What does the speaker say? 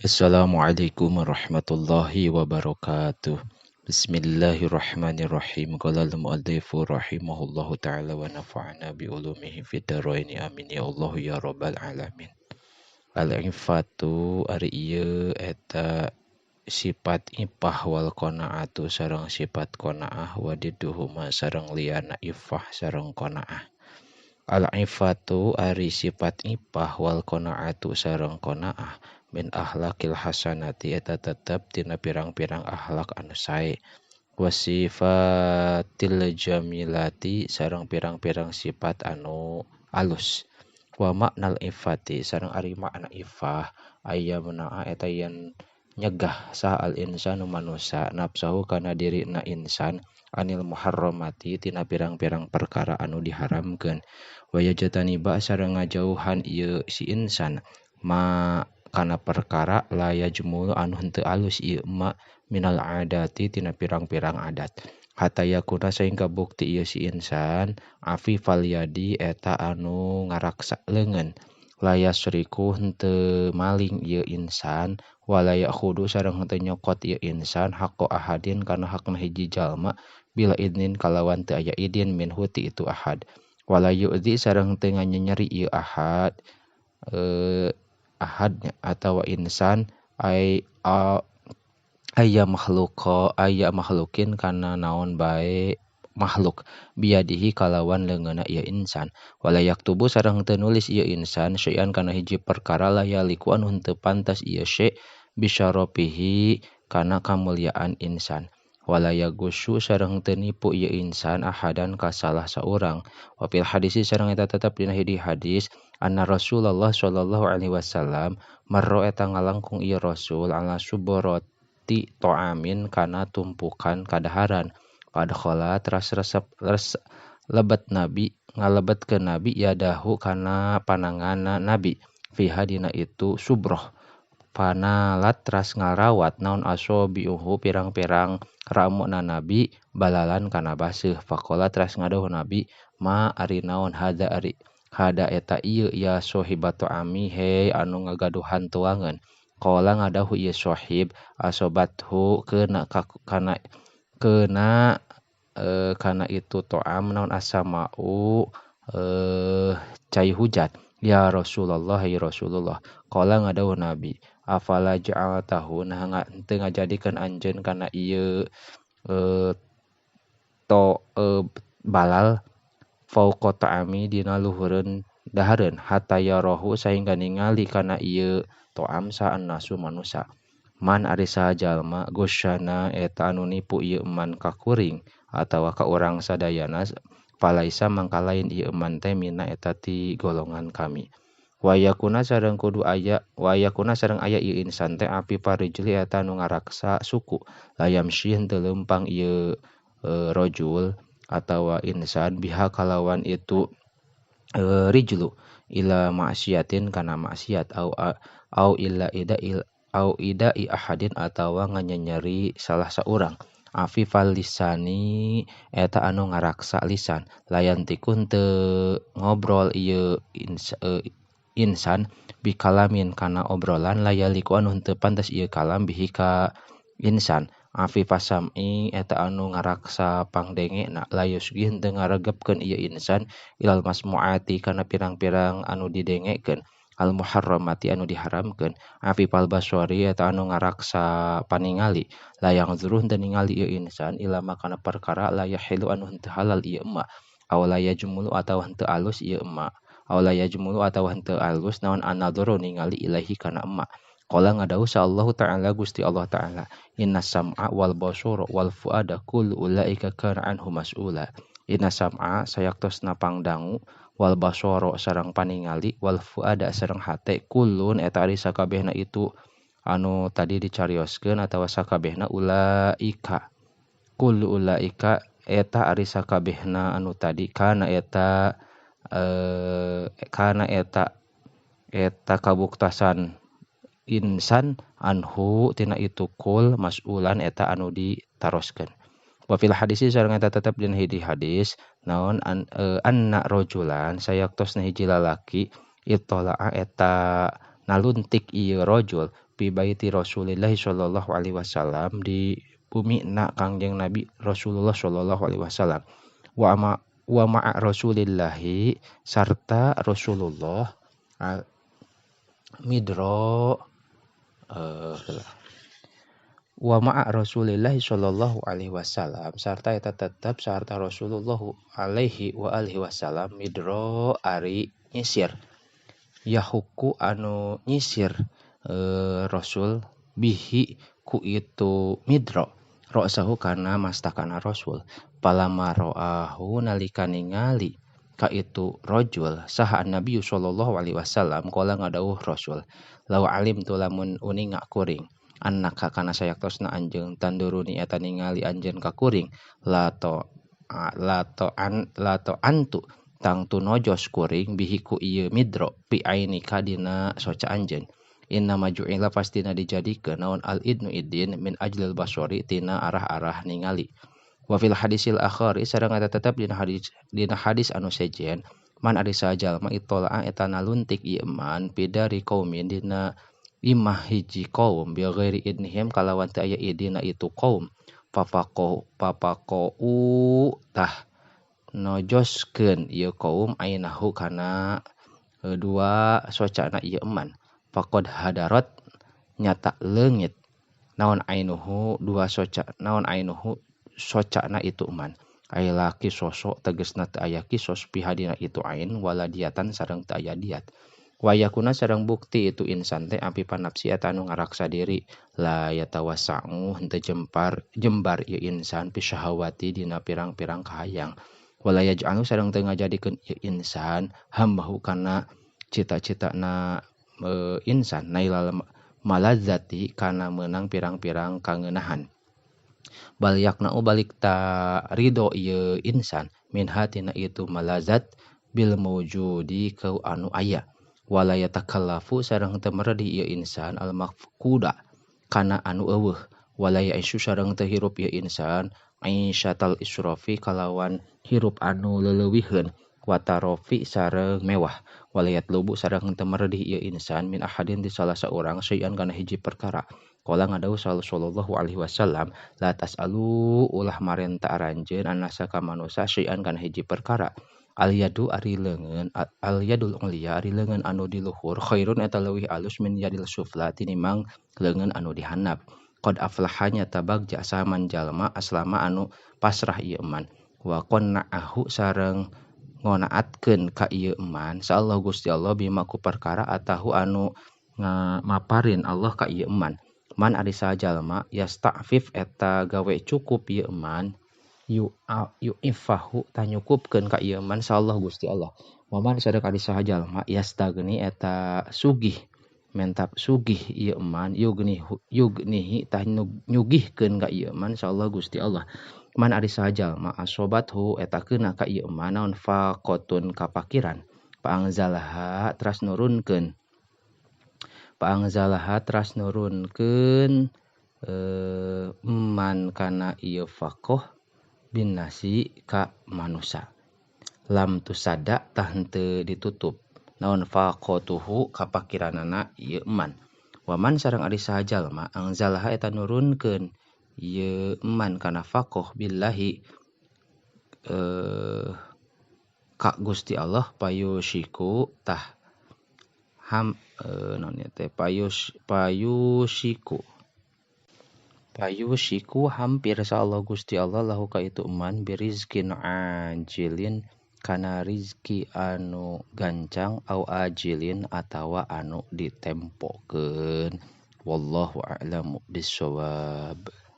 Assalamualaikum warahmatullahi wabarakatuh. Bismillahirrahmanirrahim. Qala al-mu'allifu rahimahullahu ta'ala wa nafa'ana bi ulumihi fid dharain amin ya Allah ya rabbal alamin. Al-ifatu ari ieu eta sifat ipah wal qanaatu sareng sifat qanaah wadiduhuma sareng liana ifah sareng qanaah. Al-ifatu ari sifat ipah wal qanaatu sareng qanaah min akhlakil hasanati eta tetep tina pirang-pirang akhlak anu sae. Wasifatil jamilati sareng pirang-pirang sifat anu alus. Wa maknal ifati sareng ari makna ifah ayyamna eta yen nyegah sah al insanu manusia nafsahu kana dirina insan anil muharramati tina pirang-pirang perkara anu diharamkeun. Waya jataniba sareng ngajauhan ieu si insan ma kana perkara laya jumul anu henteu alus ieu ma minal adati tina pirang-pirang adat. Hatta yakuna sehingga bukti ieu si insan afifal yadi eta anu ngaraksa leungeun. Laya syriku henteu maling ieu insan walaya khudu sareng henteu nyokot ieu insan haqqo ahadin kana hakna hiji jalma bila idnin kalawan teu aya idin minhu ti itu ahad. Walayu di sareng teu nganyeri ieu ahad ahadnya atawa insan aya makhlukin kana naon bae makhluk biadihi kalawan leungeunna ieu insan walayak tubuh sareng teu nulis ieu insan syai'an kana hiji perkara layaliku anu henteu pantas ieu syai' bisyarafihi kana kamulyaan insan walayagusyu sareng teu nipu ieu insan ahadan ka salah saurang. Wa fil hadisi sareng eta tetep dina hiji hadis anna Rasulullah sallallahu alaihi wasallam marro eta ngalangkung ieu Rasul ala suboroti to'amin kana tumpukan kadaharan pada khola teras lebet nabi ngalebetkeun nabi yadahu kana pananganna nabi fiha dina itu subroh panalat teras ngarawat naon asobiuhu pirang-pirang ramuna nabi balalan kana baseuh faqala teras ngadauh nabi ma ari naon hada eta ieu ya sohibatu ami he anu ngagaduhan tuangeun. Qala ngadauh ieu sohib asobathu kana itu to'am naon asamau cai hujan. Ya Rasulullah ya Rasulullah. Qala ngadauh nabi afala ja'altahu nah henteu ngajadikeun anjeun kana ieu balal fauqa ta'ami dina luhureun dahareun hatta yarahu saingga ningali kana ieu to'am sa annasu manusa. Man ari saha jalma gusyana eta anu nipu ieu man ka kuring atawa ka urang sadayana falaisa mangka lain ieu man teh mina eta ti golongan kami. Wayakuna sareng aya ieu insan teh api parijli eta anu ngaraksa suku layamsi henteu leumpang ieu rajul atawa insan biha kalawan itu rijlu ila maksiatin kana maksiat au idai ahadin atawa nganyeri salah saurang afifal lisani eta anu ngaraksa lisan layantikun teu ngobrol ieu insan bikalamin kana obrolan layaliku anu henteu pantas ieu kalam bihi ka insan afifasami eta anu ngaraksa pangdengena layusgi henteu ngaregepkeun ieu insan ilal masmuati kana pirang-pirang anu didengekeun al muharramati anu diharamkeun afifal baswari eta anu ngaraksa paningali layang zuruh henteu ningali ieu insan ilama kana perkara layahilu anu henteu halal ieu emak awalaya jumulu atawa henteu alus ieu emak awalaya jumulu atawa henteu alus naon anadzuru ningali ilahi kana emak. Qala ngadauh sallallahu ta'ala Gusti Allah ta'ala inna sam'a wal basara wal fuada kullu ulaika kana anhu mas'ula. Inna sam'a sayaktosna pangdangu wal basara sareng paningali wal fuada sareng hate kullun eta ari sakabehna itu anu tadi dicarioskeun atawa sakabehna ulaika kullu ulaika eta ari sakabehna anu tadi kana eta kabuktasan insan anhu tina itu kul mas'ulan eta anu ditaroskeun. Wa fil hadisi sareng eta tetep dina hiji hadis naon anna rajulan sayaktosna hiji lalaki ittala'a eta naluntik ieu rajul fi baiti Rasulillah sallallahu alaihi wasallam di bumi na Kangjeng Nabi Rasulullah sallallahu alaihi wasallam wa ma'a Rasulillahi sarta Rasulullah midro wa ma'a Rasulillah sallallahu alaihi wasallam sarta eta tetep sarta Rasulullah alaihi wa alihi wasallam midro ari nyisir yahuku anu nyisir Rasul bihi ku itu midro ra'sahu kana mastakana Rasul palama ra'ahu nalika ningali ka itu rajul saha Nabi sallallahu alaihi wasallam qala ngadawuh Rasul law alim tu lamun uning kuring annaka kana sayaktosna anjeun tanduruni eta ningali anjeun ka kuring lato antu tang tu nojos kuring bihiku ieu midro pi ainika dina soca anjeun inna maju'ila pastina dijadikeun naon al idnu idin min ajlil basori tina arah-arah ningali wa fil hadisil akhari sareng eta tetep dina hadis anu sejen man ari sajalma itola eta naluntik ieu man pidari qaumin dina imah hiji kaum bi ghairi idnihim kalawan teu aya idina itu kaum papako tah nojoskeun ieu kaum ainahu kana dua socana ieu eman faqad hadarat nyata leungit naon ainuhu socana itu eman aila kisosok tegasna teu aya kisos pihadina itu ain wala diatan sareng teu aya diat wayakuna sareng bukti itu insan teh api panapsi eta anu ngaraksa diri la yatawassa'u henteu jembar ieu insan pisyahawati dina pirang-pirang kahayang wala yaj'alu sareng teu ngajadikeun ieu insan hambahu kana cita-citana insan nailal maladzati kana meunang pirang-pirang kangenahan bal yakna'u balik ta ridho ieu insan min hatina itu malazat bil mawjudi kau anu aya wala yatakallafu sareng teu meredi ieu insan al mafkuda kana anu eueuh wala yaisu sareng teu hirup ieu insan aisyatal israfi kalawan hirup anu leuleuwihkeun watarofi sareng mewah wala yatlubu sareng teu meredi ieu insan min ahadin di salah saurang sayan kana hiji perkara qala ngadawuh sallallahu alaihi wasallam la tasalu ulah marenta aranjeun anasa ka manusa sayan kana hiji perkara al yadul ulia ari leungeun anu di luhur khairun eta leuwih alus min yadil sufla tinimang leungeun anu dihandap qad aflaha nyata bagja saman jalma aslama anu pasrah ieu eman wa qanna'ahu sareng ngonaatkeun ka ieu eman saallahu Gusti Allah bima ku perkara atahu anu maparin Allah ka ieu eman man ari sajalma yasta'fif eta gawe cukup ieu eman yu ifahu tanyukupkeun ka ieu man saallahu Gusti Allah waman sadek ari sajalma yastagni eta sugih mentap sugih ieu eman yugnihi tah nyugihkeun ka ieu man saallahu Gusti Allah man ari sajalma asobathu eta keuna ka ieu eman naon faqotun kapakiran paangzalaha teras nurunkeun man kana ieu faqoh bin nasi ka manusa lam tusada tah henteu ditutup naon faqotuhu kapakiranana ieu eman waman sareng ari sajalma angzalaha eta nurunkeun ieu eman kana faqoh billahi ka Gusti Allah payusiku tah payusiku hampir saallahu Gusti Allah lahu ka itu eman birizkin ajilin kana rizki anu gancang au ajilin atawa anu ditempokeun wallahu a'lamu bissawab.